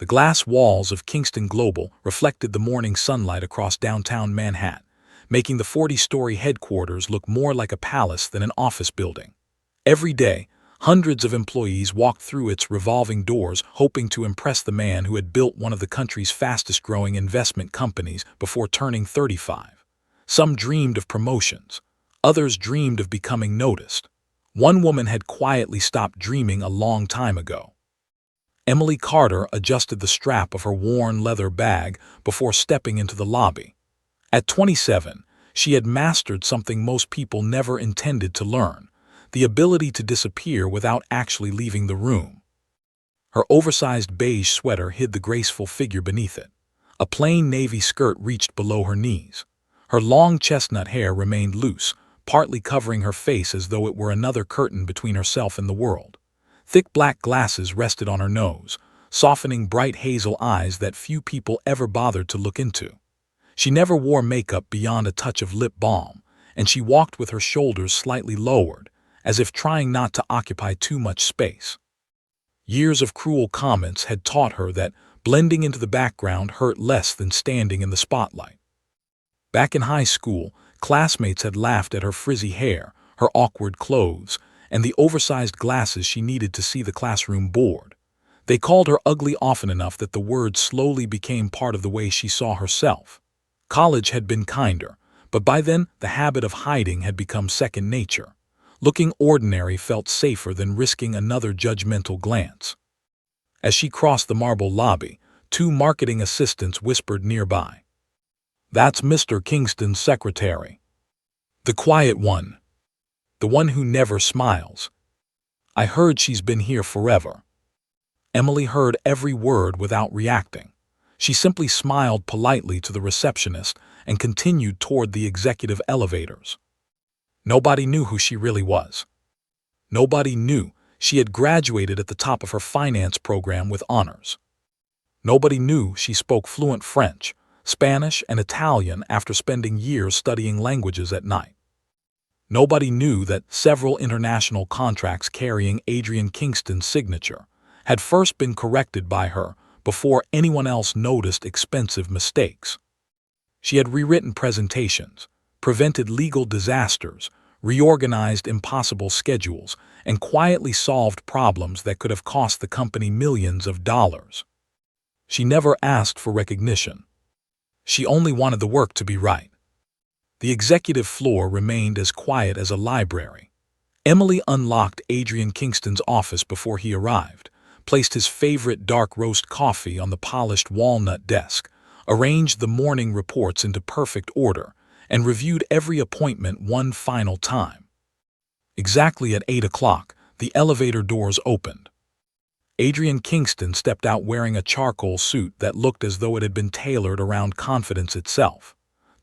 The glass walls of Kingston Global reflected the morning sunlight across downtown Manhattan, making the 40-story headquarters look more like a palace than an office building. Every day, hundreds of employees walked through its revolving doors hoping to impress the man who had built one of the country's fastest-growing investment companies before turning 35. Some dreamed of promotions. Others dreamed of becoming noticed. One woman had quietly stopped dreaming a long time ago. Emily Carter adjusted the strap of her worn leather bag before stepping into the lobby. At 27, she had mastered something most people never intended to learn: the ability to disappear without actually leaving the room. Her oversized beige sweater hid the graceful figure beneath it. A plain navy skirt reached below her knees. Her long chestnut hair remained loose, partly covering her face as though it were another curtain between herself and the world. Thick black glasses rested on her nose, softening bright hazel eyes that few people ever bothered to look into. She never wore makeup beyond a touch of lip balm, and she walked with her shoulders slightly lowered, as if trying not to occupy too much space. Years of cruel comments had taught her that blending into the background hurt less than standing in the spotlight. Back in high school, classmates had laughed at her frizzy hair, her awkward clothes, and the oversized glasses she needed to see the classroom board. They called her ugly often enough that the word slowly became part of the way she saw herself. College had been kinder, but by then the habit of hiding had become second nature. Looking ordinary felt safer than risking another judgmental glance. As she crossed the marble lobby, two marketing assistants whispered nearby. "That's Mr. Kingston's secretary. The quiet one. The one who never smiles. I heard she's been here forever." Emily heard every word without reacting. She simply smiled politely to the receptionist and continued toward the executive elevators. Nobody knew who she really was. Nobody knew she had graduated at the top of her finance program with honors. Nobody knew she spoke fluent French, Spanish, and Italian after spending years studying languages at night. Nobody knew that several international contracts carrying Adrian Kingston's signature had first been corrected by her before anyone else noticed expensive mistakes. She had rewritten presentations, prevented legal disasters, reorganized impossible schedules, and quietly solved problems that could have cost the company millions of dollars. She never asked for recognition. She only wanted the work to be right. The executive floor remained as quiet as a library. Emily unlocked Adrian Kingston's office before he arrived, placed his favorite dark roast coffee on the polished walnut desk, arranged the morning reports into perfect order, and reviewed every appointment one final time. Exactly at 8 o'clock, the elevator doors opened. Adrian Kingston stepped out wearing a charcoal suit that looked as though it had been tailored around confidence itself.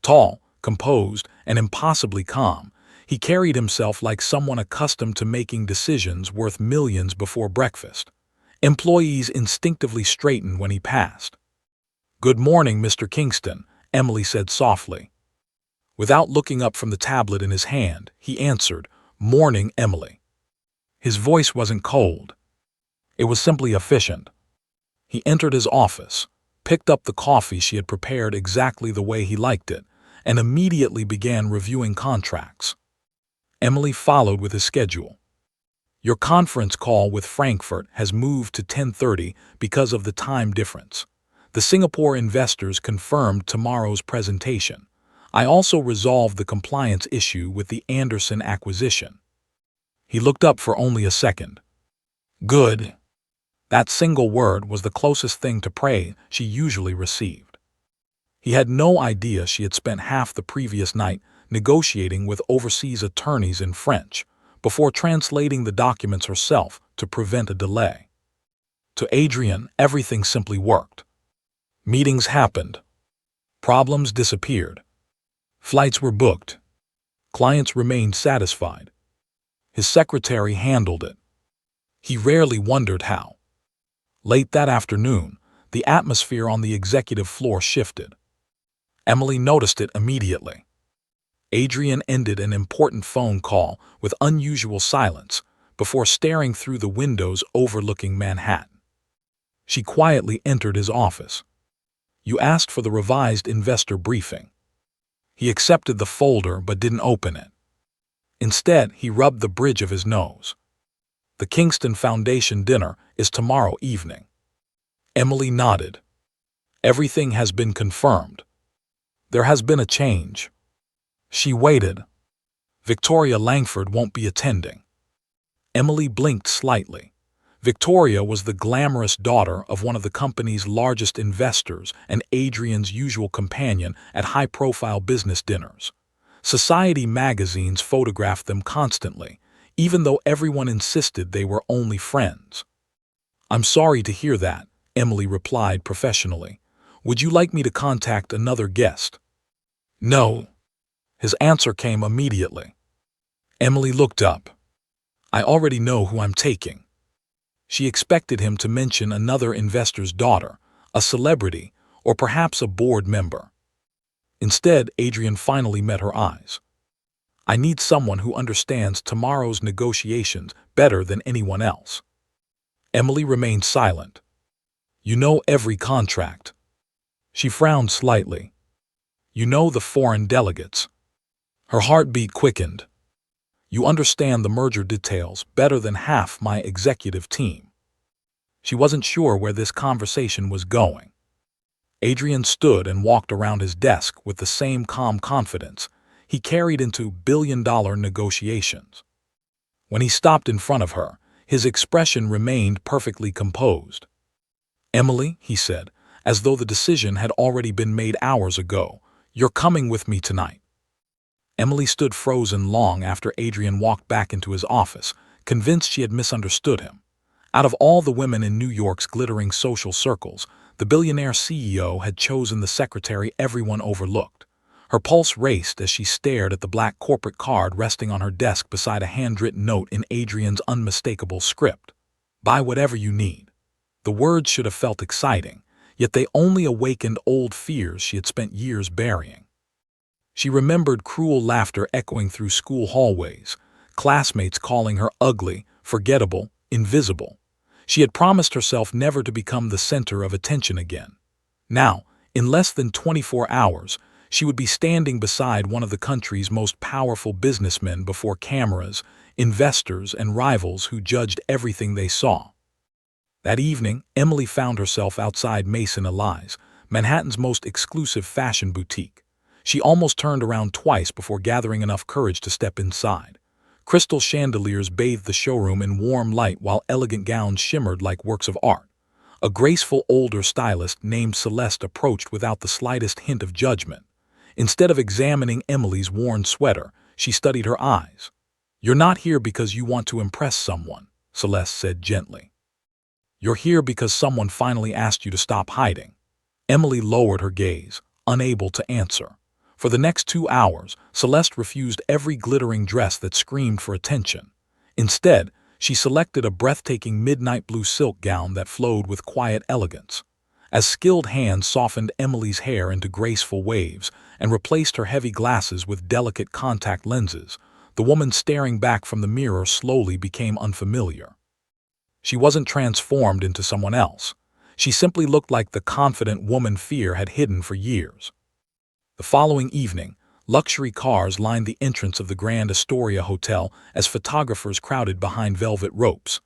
Tall, composed, and impossibly calm, he carried himself like someone accustomed to making decisions worth millions before breakfast. Employees instinctively straightened when he passed. "Good morning, Mr. Kingston," Emily said softly. Without looking up from the tablet in his hand, he answered, "Morning, Emily." His voice wasn't cold. It was simply efficient. He entered his office, picked up the coffee she had prepared exactly the way he liked it, and immediately began reviewing contracts. Emily followed with his schedule. "Your conference call with Frankfurt has moved to 10:30 because of the time difference. The Singapore investors confirmed tomorrow's presentation. I also resolved the compliance issue with the Anderson acquisition." He looked up for only a second. "Good." That single word was the closest thing to praise she usually received. He had no idea she had spent half the previous night negotiating with overseas attorneys in French, before translating the documents herself to prevent a delay. To Adrian, everything simply worked. Meetings happened. Problems disappeared. Flights were booked. Clients remained satisfied. His secretary handled it. He rarely wondered how. Late that afternoon, the atmosphere on the executive floor shifted. Emily noticed it immediately. Adrian ended an important phone call with unusual silence before staring through the windows overlooking Manhattan. She quietly entered his office. "You asked for the revised investor briefing." He accepted the folder but didn't open it. Instead, he rubbed the bridge of his nose. "The Kingston Foundation dinner is tomorrow evening." Emily nodded. "Everything has been confirmed." "There has been a change." She waited. "Victoria Langford won't be attending." Emily blinked slightly. Victoria was the glamorous daughter of one of the company's largest investors and Adrian's usual companion at high-profile business dinners. Society magazines photographed them constantly, even though everyone insisted they were only friends. "I'm sorry to hear that," Emily replied professionally. "Would you like me to contact another guest?" "No." His answer came immediately. Emily looked up. "I already know who I'm taking." She expected him to mention another investor's daughter, a celebrity, or perhaps a board member. Instead, Adrian finally met her eyes. "I need someone who understands tomorrow's negotiations better than anyone else." Emily remained silent. "You know every contract." She frowned slightly. "You know the foreign delegates." Her heartbeat quickened. "You understand the merger details better than half my executive team." She wasn't sure where this conversation was going. Adrian stood and walked around his desk with the same calm confidence he carried into billion-dollar negotiations. When he stopped in front of her, his expression remained perfectly composed. "Emily," he said, as though the decision had already been made hours ago, "you're coming with me tonight." Emily stood frozen long after Adrian walked back into his office, convinced she had misunderstood him. Out of all the women in New York's glittering social circles, the billionaire CEO had chosen the secretary everyone overlooked. Her pulse raced as she stared at the black corporate card resting on her desk beside a handwritten note in Adrian's unmistakable script. "Buy whatever you need." The words should have felt exciting, yet they only awakened old fears she had spent years burying. She remembered cruel laughter echoing through school hallways, classmates calling her ugly, forgettable, invisible. She had promised herself never to become the center of attention again. Now, in less than 24 hours, she would be standing beside one of the country's most powerful businessmen before cameras, investors, and rivals who judged everything they saw. That evening, Emily found herself outside Mason Eli's, Manhattan's most exclusive fashion boutique. She almost turned around twice before gathering enough courage to step inside. Crystal chandeliers bathed the showroom in warm light while elegant gowns shimmered like works of art. A graceful older stylist named Celeste approached without the slightest hint of judgment. Instead of examining Emily's worn sweater, she studied her eyes. "You're not here because you want to impress someone," Celeste said gently. "You're here because someone finally asked you to stop hiding." Emily lowered her gaze, unable to answer. For the next 2 hours, Celeste refused every glittering dress that screamed for attention. Instead, she selected a breathtaking midnight blue silk gown that flowed with quiet elegance. As skilled hands softened Emily's hair into graceful waves and replaced her heavy glasses with delicate contact lenses, the woman staring back from the mirror slowly became unfamiliar. She wasn't transformed into someone else. She simply looked like the confident woman fear had hidden for years. The following evening, luxury cars lined the entrance of the Grand Astoria Hotel as photographers crowded behind velvet ropes.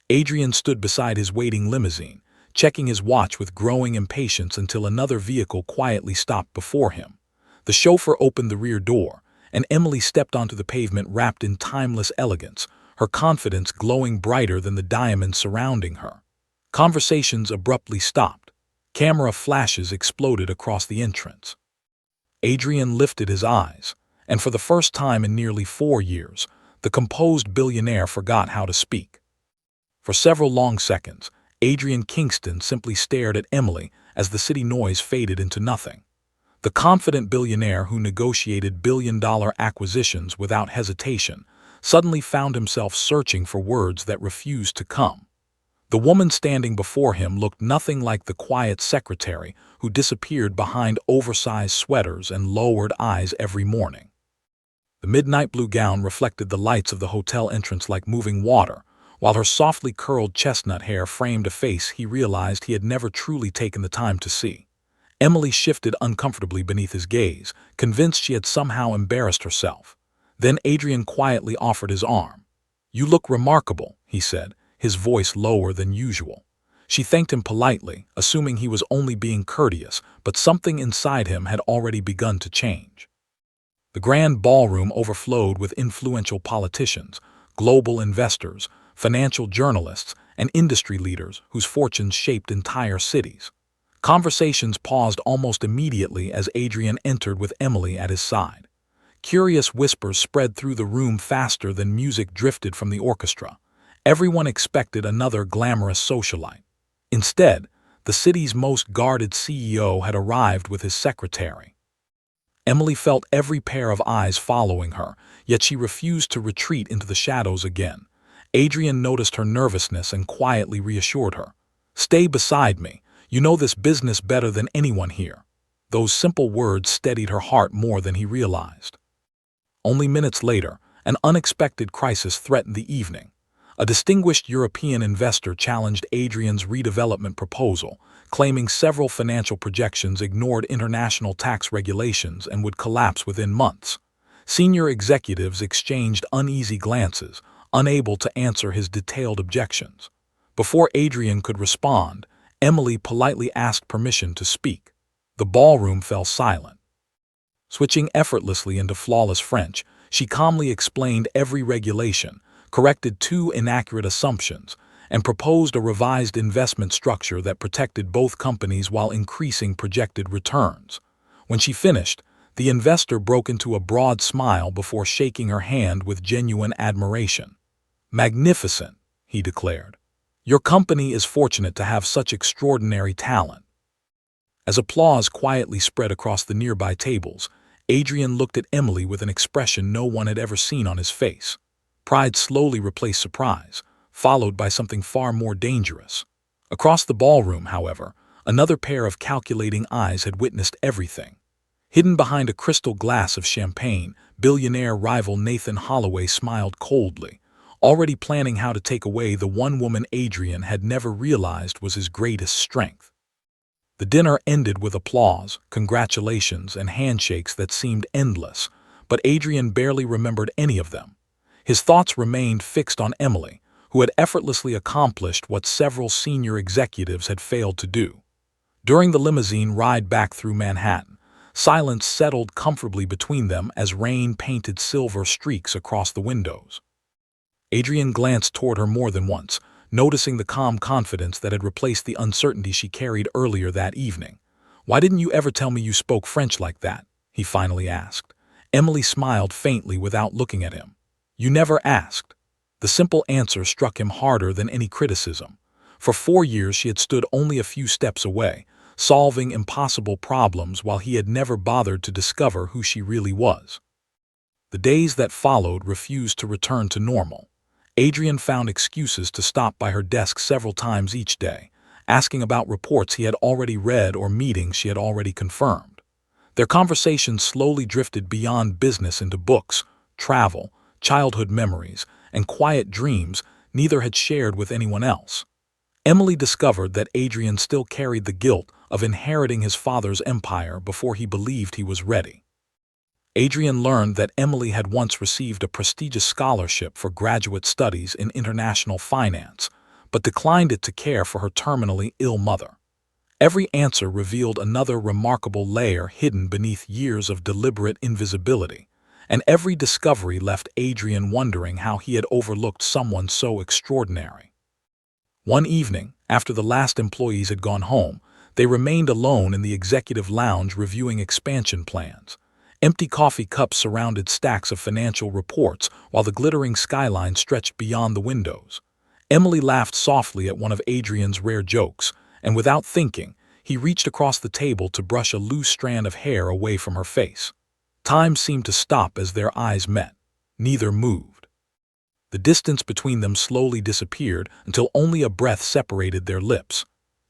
Adrian stood beside his waiting limousine, checking his watch with growing impatience until another vehicle quietly stopped before him. The chauffeur opened the rear door, and Emily stepped onto the pavement wrapped in timeless elegance, her confidence glowing brighter than the diamonds surrounding her. Conversations abruptly stopped. Camera flashes exploded across the entrance. Adrian lifted his eyes, and for the first time in nearly 4 years, the composed billionaire forgot how to speak. For several long seconds, Adrian Kingston simply stared at Emily as the city noise faded into nothing. The confident billionaire who negotiated billion-dollar acquisitions without hesitation suddenly found himself searching for words that refused to come. The woman standing before him looked nothing like the quiet secretary who disappeared behind oversized sweaters and lowered eyes every morning. The midnight blue gown reflected the lights of the hotel entrance like moving water, while her softly curled chestnut hair framed a face he realized he had never truly taken the time to see. Emily shifted uncomfortably beneath his gaze, convinced she had somehow embarrassed herself. Then Adrian quietly offered his arm. "You look remarkable," he said, his voice lower than usual. She thanked him politely, assuming he was only being courteous, but something inside him had already begun to change. The grand ballroom overflowed with influential politicians, global investors, financial journalists, and industry leaders whose fortunes shaped entire cities. Conversations paused almost immediately as Adrian entered with Emily at his side. Curious whispers spread through the room faster than music drifted from the orchestra. Everyone expected another glamorous socialite. Instead, the city's most guarded CEO had arrived with his secretary. Emily felt every pair of eyes following her, yet she refused to retreat into the shadows again. Adrian noticed her nervousness and quietly reassured her. "Stay beside me. You know this business better than anyone here." Those simple words steadied her heart more than he realized. Only minutes later, an unexpected crisis threatened the evening. A distinguished European investor challenged Adrian's redevelopment proposal, claiming several financial projections ignored international tax regulations and would collapse within months. Senior executives exchanged uneasy glances, unable to answer his detailed objections. Before Adrian could respond, Emily politely asked permission to speak. The ballroom fell silent. Switching effortlessly into flawless French, she calmly explained every regulation, corrected 2 inaccurate assumptions, and proposed a revised investment structure that protected both companies while increasing projected returns. When she finished, the investor broke into a broad smile before shaking her hand with genuine admiration. "Magnificent," he declared. "Your company is fortunate to have such extraordinary talent." As applause quietly spread across the nearby tables, Adrian looked at Emily with an expression no one had ever seen on his face. Pride slowly replaced surprise, followed by something far more dangerous. Across the ballroom, however, another pair of calculating eyes had witnessed everything. Hidden behind a crystal glass of champagne, billionaire rival Nathan Holloway smiled coldly, already planning how to take away the one woman Adrian had never realized was his greatest strength. The dinner ended with applause, congratulations, and handshakes that seemed endless, but Adrian barely remembered any of them. His thoughts remained fixed on Emily, who had effortlessly accomplished what several senior executives had failed to do. During the limousine ride back through Manhattan, silence settled comfortably between them as rain painted silver streaks across the windows. Adrian glanced toward her more than once, noticing the calm confidence that had replaced the uncertainty she carried earlier that evening. "Why didn't you ever tell me you spoke French like that?" he finally asked. Emily smiled faintly without looking at him. "You never asked." The simple answer struck him harder than any criticism. For 4 years she had stood only a few steps away, solving impossible problems while he had never bothered to discover who she really was. The days that followed refused to return to normal. Adrian found excuses to stop by her desk several times each day, asking about reports he had already read or meetings she had already confirmed. Their conversations slowly drifted beyond business into books, travel, childhood memories, and quiet dreams neither had shared with anyone else. Emily discovered that Adrian still carried the guilt of inheriting his father's empire before he believed he was ready. Adrian learned that Emily had once received a prestigious scholarship for graduate studies in international finance, but declined it to care for her terminally ill mother. Every answer revealed another remarkable layer hidden beneath years of deliberate invisibility, and every discovery left Adrian wondering how he had overlooked someone so extraordinary. One evening, after the last employees had gone home, they remained alone in the executive lounge reviewing expansion plans. Empty coffee cups surrounded stacks of financial reports while the glittering skyline stretched beyond the windows. Emily laughed softly at one of Adrian's rare jokes, and without thinking, he reached across the table to brush a loose strand of hair away from her face. Time seemed to stop as their eyes met. Neither moved. The distance between them slowly disappeared until only a breath separated their lips.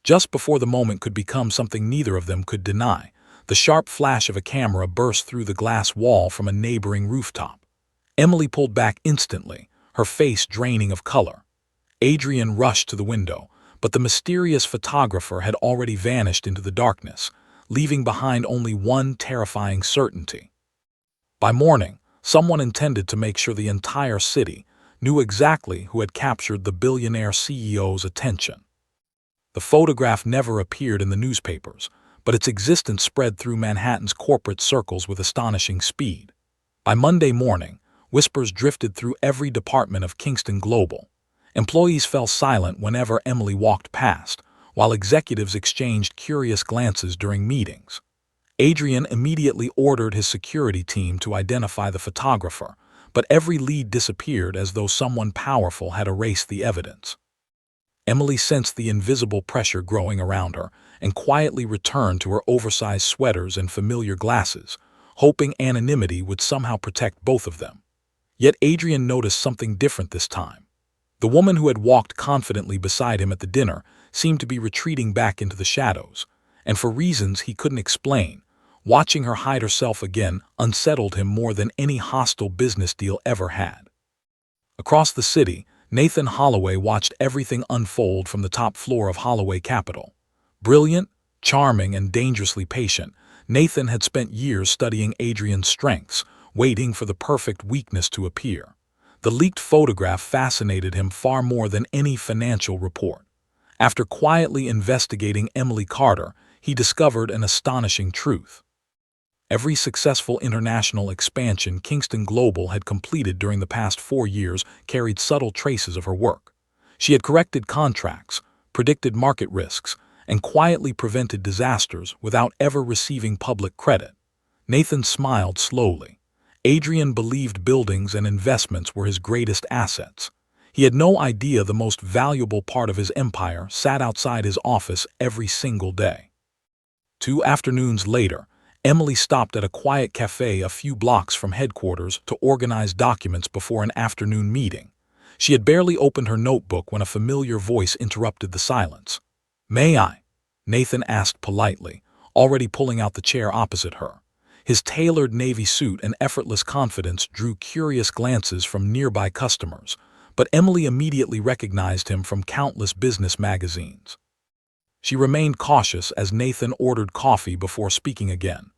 Just before the moment could become something neither of them could deny, the sharp flash of a camera burst through the glass wall from a neighboring rooftop. Emily pulled back instantly, her face draining of color. Adrian rushed to the window, but the mysterious photographer had already vanished into the darkness, leaving behind only one terrifying certainty. By morning, someone intended to make sure the entire city knew exactly who had captured the billionaire CEO's attention. The photograph never appeared in the newspapers, but its existence spread through Manhattan's corporate circles with astonishing speed. By Monday morning, whispers drifted through every department of Kingston Global. Employees fell silent whenever Emily walked past, while executives exchanged curious glances during meetings. Adrian immediately ordered his security team to identify the photographer, but every lead disappeared as though someone powerful had erased the evidence. Emily sensed the invisible pressure growing around her and quietly returned to her oversized sweaters and familiar glasses, hoping anonymity would somehow protect both of them. Yet Adrian noticed something different this time. The woman who had walked confidently beside him at the dinner seemed to be retreating back into the shadows, and for reasons he couldn't explain, watching her hide herself again unsettled him more than any hostile business deal ever had. Across the city, Nathan Holloway watched everything unfold from the top floor of Holloway Capital. Brilliant, charming, and dangerously patient, Nathan had spent years studying Adrian's strengths, waiting for the perfect weakness to appear. The leaked photograph fascinated him far more than any financial report. After quietly investigating Emily Carter, he discovered an astonishing truth. Every successful international expansion Kingston Global had completed during the past 4 years carried subtle traces of her work. She had corrected contracts, predicted market risks, and quietly prevented disasters without ever receiving public credit. Nathan smiled slowly. Adrian believed buildings and investments were his greatest assets. He had no idea the most valuable part of his empire sat outside his office every single day. 2 afternoons later, Emily stopped at a quiet cafe a few blocks from headquarters to organize documents before an afternoon meeting. She had barely opened her notebook when a familiar voice interrupted the silence. "May I?" Nathan asked politely, already pulling out the chair opposite her. His tailored navy suit and effortless confidence drew curious glances from nearby customers, but Emily immediately recognized him from countless business magazines. She remained cautious as Nathan ordered coffee before speaking again.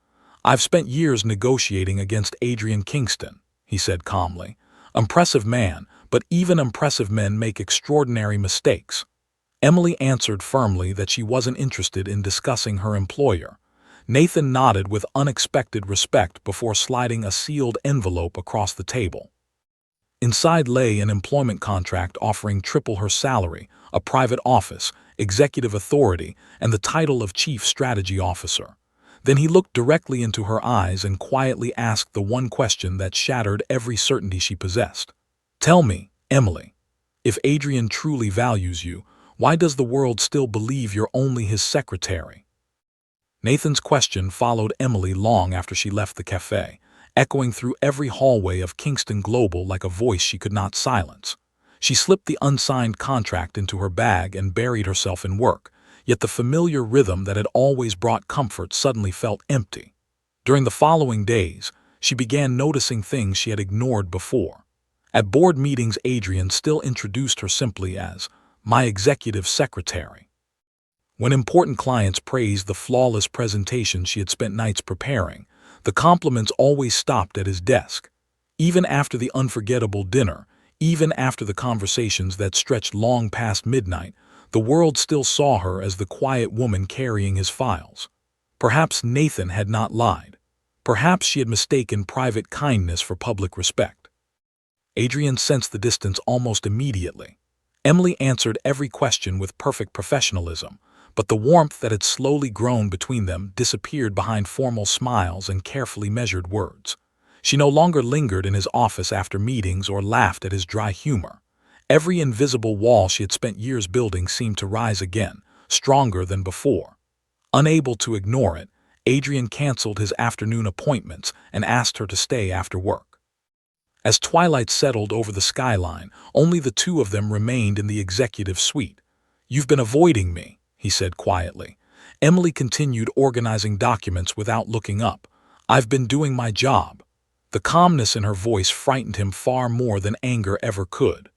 "I've spent years negotiating against Adrian Kingston," he said calmly. "Impressive man, but even impressive men make extraordinary mistakes." Emily answered firmly that she wasn't interested in discussing her employer. Nathan nodded with unexpected respect before sliding a sealed envelope across the table. Inside lay an employment contract offering triple her salary, a private office, executive authority, and the title of Chief Strategy Officer. Then he looked directly into her eyes and quietly asked the one question that shattered every certainty she possessed. "Tell me, Emily, if Adrian truly values you, why does the world still believe you're only his secretary?" Nathan's question followed Emily long after she left the cafe, echoing through every hallway of Kingston Global like a voice she could not silence. She slipped the unsigned contract into her bag and buried herself in work, yet the familiar rhythm that had always brought comfort suddenly felt empty. During the following days, she began noticing things she had ignored before. At board meetings, Adrian still introduced her simply as "my executive secretary." When important clients praised the flawless presentation she had spent nights preparing, the compliments always stopped at his desk. Even after the unforgettable dinner, even after the conversations that stretched long past midnight, the world still saw her as the quiet woman carrying his files. Perhaps Nathan had not lied. Perhaps she had mistaken private kindness for public respect. Adrian sensed the distance almost immediately. Emily answered every question with perfect professionalism, but the warmth that had slowly grown between them disappeared behind formal smiles and carefully measured words. She no longer lingered in his office after meetings or laughed at his dry humor. Every invisible wall she had spent years building seemed to rise again, stronger than before. Unable to ignore it, Adrian canceled his afternoon appointments and asked her to stay after work. As twilight settled over the skyline, only the two of them remained in the executive suite. "You've been avoiding me," he said quietly. Emily continued organizing documents without looking up. "I've been doing my job." The calmness in her voice frightened him far more than anger ever could.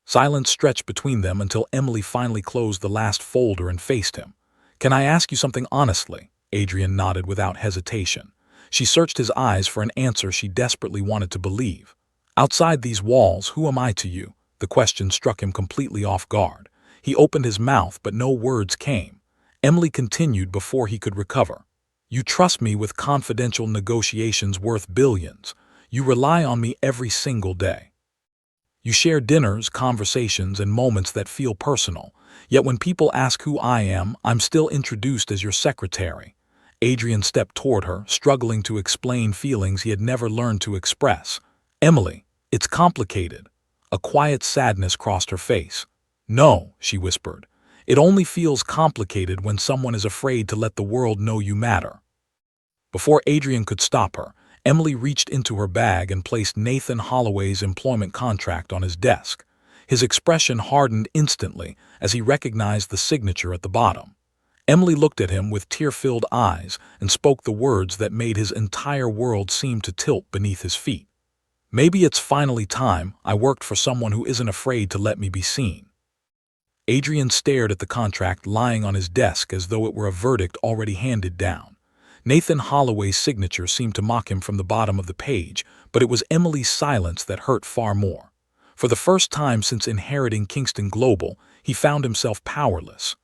Silence stretched between them until Emily finally closed the last folder and faced him. "Can I ask you something honestly?" Adrian nodded without hesitation. She searched his eyes for an answer she desperately wanted to believe. "Outside these walls, who am I to you?" The question struck him completely off guard. He opened his mouth, but no words came. Emily continued before he could recover. "You trust me with confidential negotiations worth billions. You rely on me every single day. You share dinners, conversations, and moments that feel personal. Yet when people ask who I am, I'm still introduced as your secretary." Adrian stepped toward her, struggling to explain feelings he had never learned to express. "Emily, it's complicated." A quiet sadness crossed her face. "No," she whispered. "It only feels complicated when someone is afraid to let the world know you matter." Before Adrian could stop her, Emily reached into her bag and placed Nathan Holloway's employment contract on his desk. His expression hardened instantly as he recognized the signature at the bottom. Emily looked at him with tear-filled eyes and spoke the words that made his entire world seem to tilt beneath his feet. "Maybe it's finally time I worked for someone who isn't afraid to let me be seen." Adrian stared at the contract lying on his desk as though it were a verdict already handed down. Nathan Holloway's signature seemed to mock him from the bottom of the page, but it was Emily's silence that hurt far more. For the first time since inheriting Kingston Global, he found himself powerless.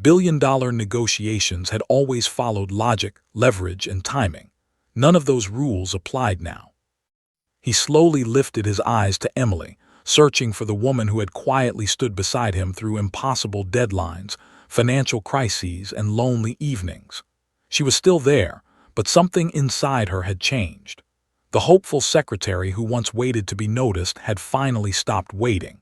Billion-dollar negotiations had always followed logic, leverage, and timing. None of those rules applied now. He slowly lifted his eyes to Emily, searching for the woman who had quietly stood beside him through impossible deadlines, financial crises, and lonely evenings. She was still there, but something inside her had changed. The hopeful secretary who once waited to be noticed had finally stopped waiting.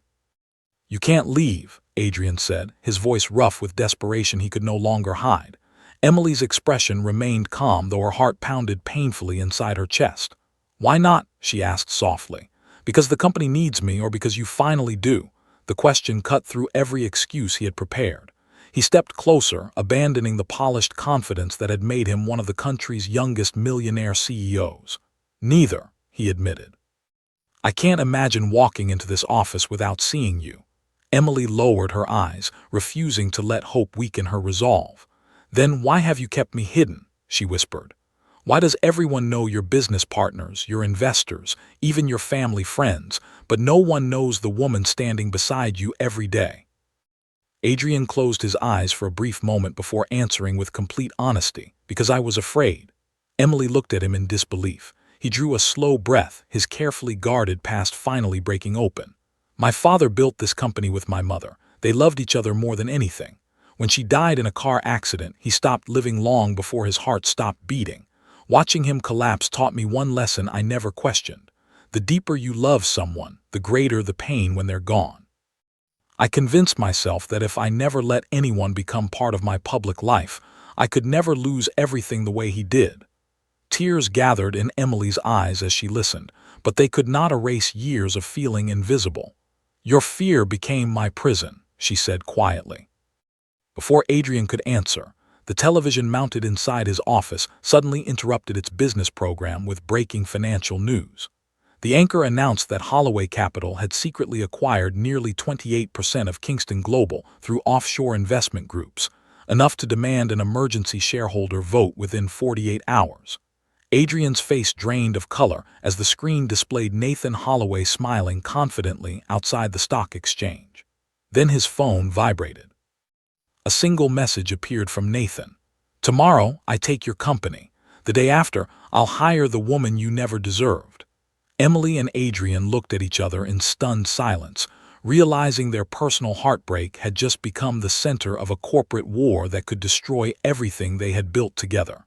"You can't leave," Adrian said, his voice rough with desperation he could no longer hide. Emily's expression remained calm, though her heart pounded painfully inside her chest. "Why not?" she asked softly. "Because the company needs me, or because you finally do?" The question cut through every excuse he had prepared. He stepped closer, abandoning the polished confidence that had made him one of the country's youngest millionaire CEOs. "Neither," he admitted. "I can't imagine walking into this office without seeing you." Emily lowered her eyes, refusing to let hope weaken her resolve. "Then why have you kept me hidden?" she whispered. "Why does everyone know your business partners, your investors, even your family friends, but no one knows the woman standing beside you every day?" Adrian closed his eyes for a brief moment before answering with complete honesty. "Because I was afraid." Emily looked at him in disbelief. He drew a slow breath, his carefully guarded past finally breaking open. "My father built this company with my mother. They loved each other more than anything. When she died in a car accident, he stopped living long before his heart stopped beating. Watching him collapse taught me one lesson I never questioned. The deeper you love someone, the greater the pain when they're gone. I convinced myself that if I never let anyone become part of my public life, I could never lose everything the way he did." Tears gathered in Emily's eyes as she listened, but they could not erase years of feeling invisible. "Your fear became my prison," she said quietly. Before Adrian could answer, the television mounted inside his office suddenly interrupted its business program with breaking financial news. The anchor announced that Holloway Capital had secretly acquired nearly 28% of Kingston Global through offshore investment groups, enough to demand an emergency shareholder vote within 48 hours. Adrian's face drained of color as the screen displayed Nathan Holloway smiling confidently outside the stock exchange. Then his phone vibrated. A single message appeared from Nathan. "Tomorrow, I take your company. The day after, I'll hire the woman you never deserved." Emily and Adrian looked at each other in stunned silence, realizing their personal heartbreak had just become the center of a corporate war that could destroy everything they had built together.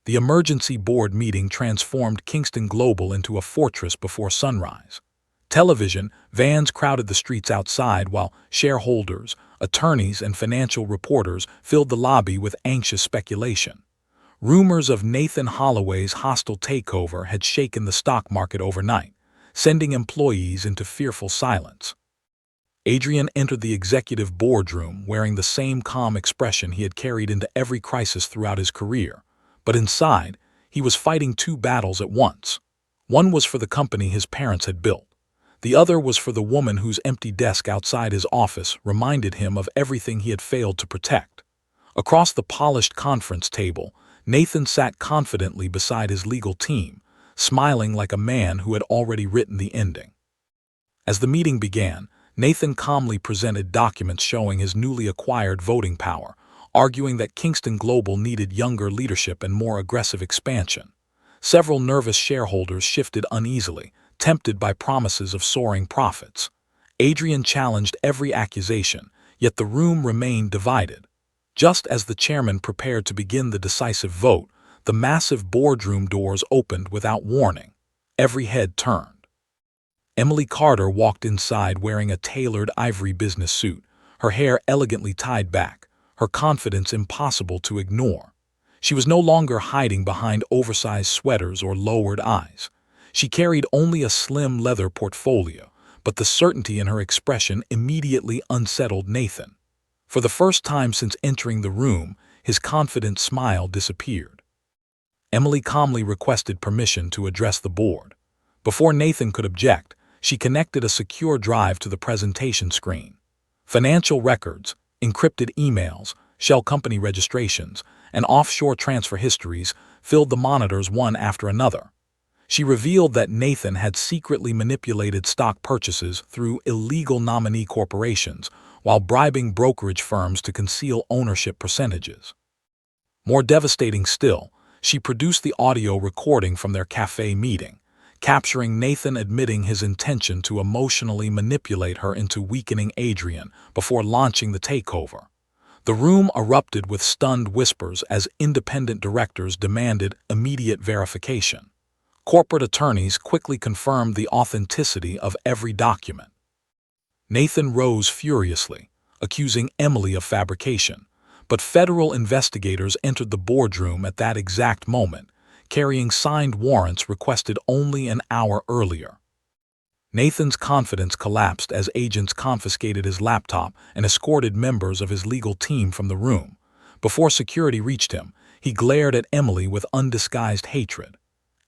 The emergency board meeting transformed Kingston Global into a fortress before sunrise. Television, vans crowded the streets outside while shareholders, attorneys, and financial reporters filled the lobby with anxious speculation. Rumors of Nathan Holloway's hostile takeover had shaken the stock market overnight, sending employees into fearful silence. Adrian entered the executive boardroom wearing the same calm expression he had carried into every crisis throughout his career, but inside, he was fighting two battles at once. One was for the company his parents had built. The other was for the woman whose empty desk outside his office reminded him of everything he had failed to protect. Across the polished conference table, Nathan sat confidently beside his legal team, smiling like a man who had already written the ending. As the meeting began, Nathan calmly presented documents showing his newly acquired voting power, arguing that Kingston Global needed younger leadership and more aggressive expansion. Several nervous shareholders shifted uneasily, tempted by promises of soaring profits. Adrian challenged every accusation, yet the room remained divided. Just as the chairman prepared to begin the decisive vote, the massive boardroom doors opened without warning. Every head turned. Emily Carter walked inside wearing a tailored ivory business suit, her hair elegantly tied back, her confidence impossible to ignore. She was no longer hiding behind oversized sweaters or lowered eyes. She carried only a slim leather portfolio, but the certainty in her expression immediately unsettled Nathan. For the first time since entering the room, his confident smile disappeared. Emily calmly requested permission to address the board. Before Nathan could object, she connected a secure drive to the presentation screen. Financial records, encrypted emails, shell company registrations, and offshore transfer histories filled the monitors one after another. She revealed that Nathan had secretly manipulated stock purchases through illegal nominee corporations while bribing brokerage firms to conceal ownership percentages. More devastating still, she produced the audio recording from their cafe meeting, capturing Nathan admitting his intention to emotionally manipulate her into weakening Adrian before launching the takeover. The room erupted with stunned whispers as independent directors demanded immediate verification. Corporate attorneys quickly confirmed the authenticity of every document. Nathan rose furiously, accusing Emily of fabrication, but federal investigators entered the boardroom at that exact moment, carrying signed warrants requested only an hour earlier. Nathan's confidence collapsed as agents confiscated his laptop and escorted members of his legal team from the room. Before security reached him, he glared at Emily with undisguised hatred.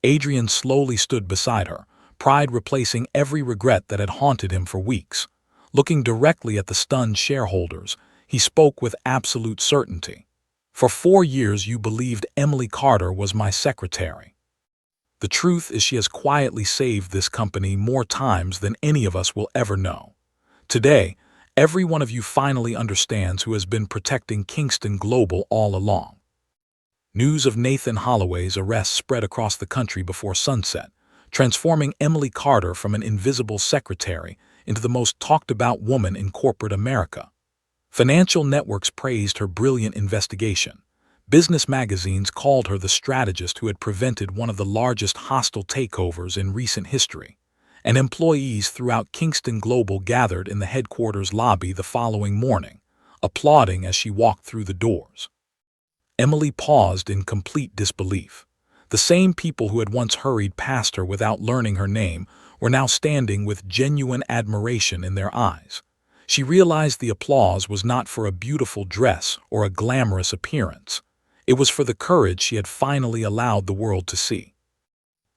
Adrian slowly stood beside her, pride replacing every regret that had haunted him for weeks. Looking directly at the stunned shareholders, he spoke with absolute certainty. For 4 years you believed Emily Carter was my secretary. The truth is she has quietly saved this company more times than any of us will ever know. Today, every one of you finally understands who has been protecting Kingston Global all along. News of Nathan Holloway's arrest spread across the country before sunset, transforming Emily Carter from an invisible secretary into the most talked-about woman in corporate America. Financial networks praised her brilliant investigation. Business magazines called her the strategist who had prevented one of the largest hostile takeovers in recent history. And employees throughout Kingston Global gathered in the headquarters lobby the following morning, applauding as she walked through the doors. Emily paused in complete disbelief. The same people who had once hurried past her without learning her name were now standing with genuine admiration in their eyes. She realized the applause was not for a beautiful dress or a glamorous appearance. It was for the courage she had finally allowed the world to see.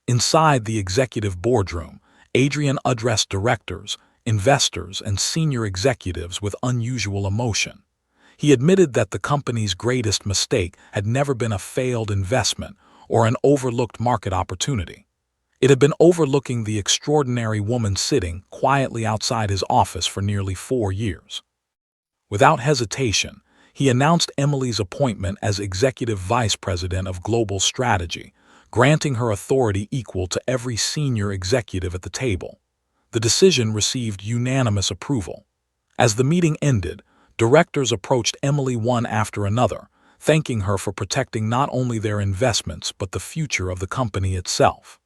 Inside the executive boardroom, Adrian addressed directors, investors, and senior executives with unusual emotion. He admitted that the company's greatest mistake had never been a failed investment or an overlooked market opportunity. It had been overlooking the extraordinary woman sitting quietly outside his office for nearly 4 years. Without hesitation, he announced Emily's appointment as Executive Vice President of Global Strategy, granting her authority equal to every senior executive at the table. The decision received unanimous approval. As the meeting ended, directors approached Emily one after another, thanking her for protecting not only their investments but the future of the company itself.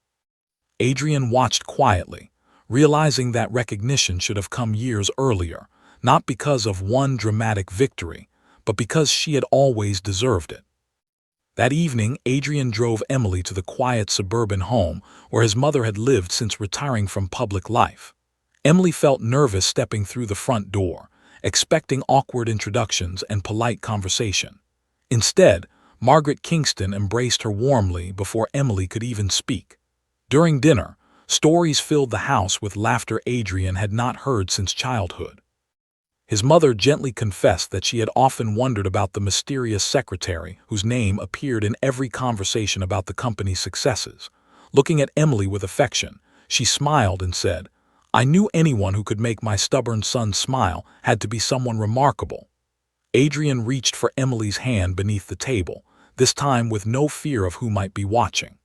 Adrian watched quietly, realizing that recognition should have come years earlier, not because of one dramatic victory, but because she had always deserved it. That evening, Adrian drove Emily to the quiet suburban home where his mother had lived since retiring from public life. Emily felt nervous stepping through the front door, expecting awkward introductions and polite conversation. Instead, Margaret Kingston embraced her warmly before Emily could even speak. During dinner, Stories filled the house with laughter Adrian had not heard since childhood. His mother gently confessed that she had often wondered about the mysterious secretary whose name appeared in every conversation about the company's successes. Looking at Emily with affection, she smiled and said, "I knew anyone who could make my stubborn son smile had to be someone remarkable." Adrian reached for Emily's hand beneath the table, this time with no fear of who might be watching.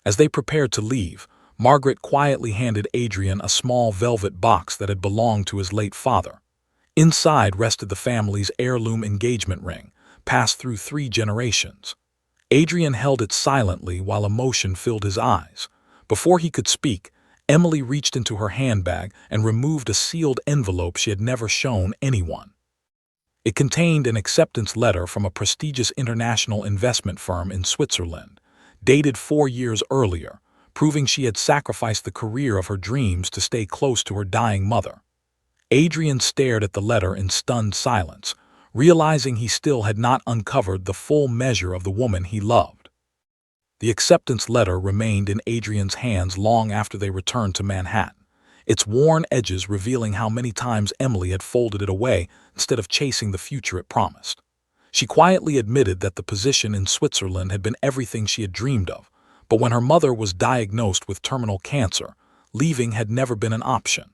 As they prepared to leave, Margaret quietly handed Adrian a small velvet box that had belonged to his late father. Inside rested the family's heirloom engagement ring, passed through 3 generations. Adrian held it silently while emotion filled his eyes. Before he could speak, Emily reached into her handbag and removed a sealed envelope she had never shown anyone. It contained an acceptance letter from a prestigious international investment firm in Switzerland, dated 4 years earlier, proving she had sacrificed the career of her dreams to stay close to her dying mother. Adrian stared at the letter in stunned silence, realizing he still had not uncovered the full measure of the woman he loved. The acceptance letter remained in Adrian's hands long after they returned to Manhattan, its worn edges revealing how many times Emily had folded it away instead of chasing the future it promised. She quietly admitted that the position in Switzerland had been everything she had dreamed of, but when her mother was diagnosed with terminal cancer, leaving had never been an option.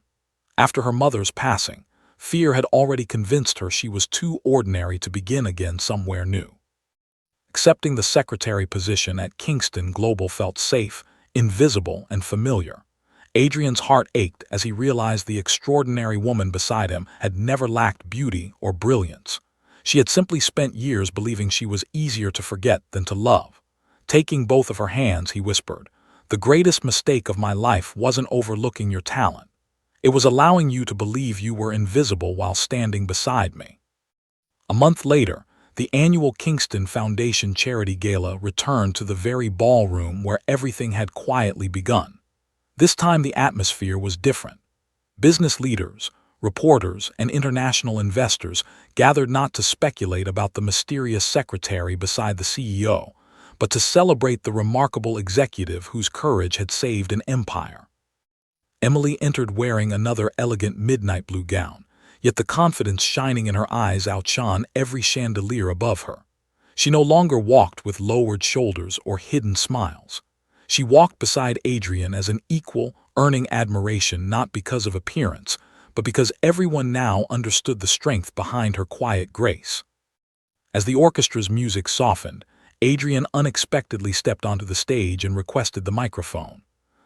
After her mother's passing, fear had already convinced her she was too ordinary to begin again somewhere new. Accepting the secretary position at Kingston Global felt safe, invisible, and familiar. Adrian's heart ached as he realized the extraordinary woman beside him had never lacked beauty or brilliance. She had simply spent years believing she was easier to forget than to love. Taking both of her hands, he whispered, "The greatest mistake of my life wasn't overlooking your talent. It was allowing you to believe you were invisible while standing beside me." A month later, the annual Kingston Foundation Charity Gala returned to the very ballroom where everything had quietly begun. This time the atmosphere was different. Business leaders, reporters, and international investors gathered not to speculate about the mysterious secretary beside the CEO, but to celebrate the remarkable executive whose courage had saved an empire. Emily entered wearing another elegant midnight blue gown, yet the confidence shining in her eyes outshone every chandelier above her. She no longer walked with lowered shoulders or hidden smiles. She walked beside Adrian as an equal, earning admiration not because of appearance, but because everyone now understood the strength behind her quiet grace. As the orchestra's music softened, Adrian unexpectedly stepped onto the stage and requested the microphone.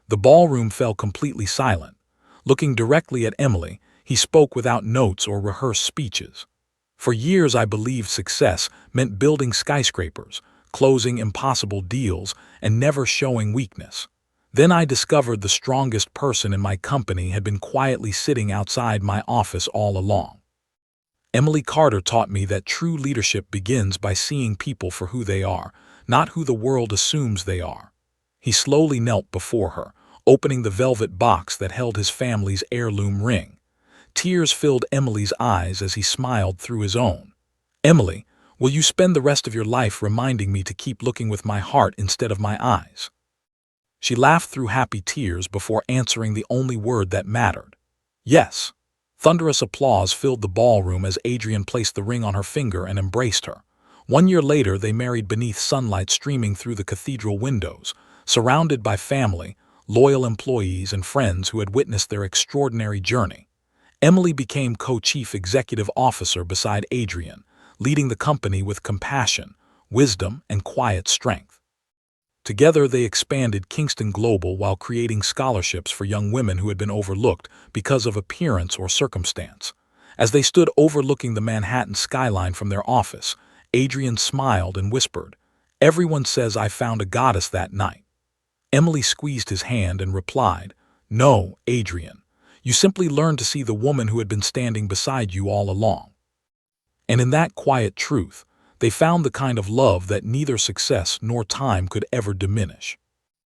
The ballroom fell completely silent. Looking directly at Emily, he spoke without notes or rehearsed speeches. "For years I believed success meant building skyscrapers, closing impossible deals, and never showing weakness. Then I discovered the strongest person in my company had been quietly sitting outside my office all along. Emily Carter taught me that true leadership begins by seeing people for who they are, not who the world assumes they are." He slowly knelt before her, opening the velvet box that held his family's heirloom ring. Tears filled Emily's eyes as he smiled through his own. "Emily, will you spend the rest of your life reminding me to keep looking with my heart instead of my eyes?" She laughed through happy tears before answering the only word that mattered. "Yes." Thunderous applause filled the ballroom as Adrian placed the ring on her finger and embraced her. 1 year later, they married beneath sunlight streaming through the cathedral windows, surrounded by family, loyal employees, and friends who had witnessed their extraordinary journey. Emily became co-chief executive officer beside Adrian, leading the company with compassion, wisdom, and quiet strength. Together they expanded Kingston Global while creating scholarships for young women who had been overlooked because of appearance or circumstance. As they stood overlooking the Manhattan skyline from their office, Adrian smiled and whispered, "Everyone says I found a goddess that night." Emily squeezed his hand and replied, "No, Adrian. You simply learned to see the woman who had been standing beside you all along." And in that quiet truth, they found the kind of love that neither success nor time could ever diminish.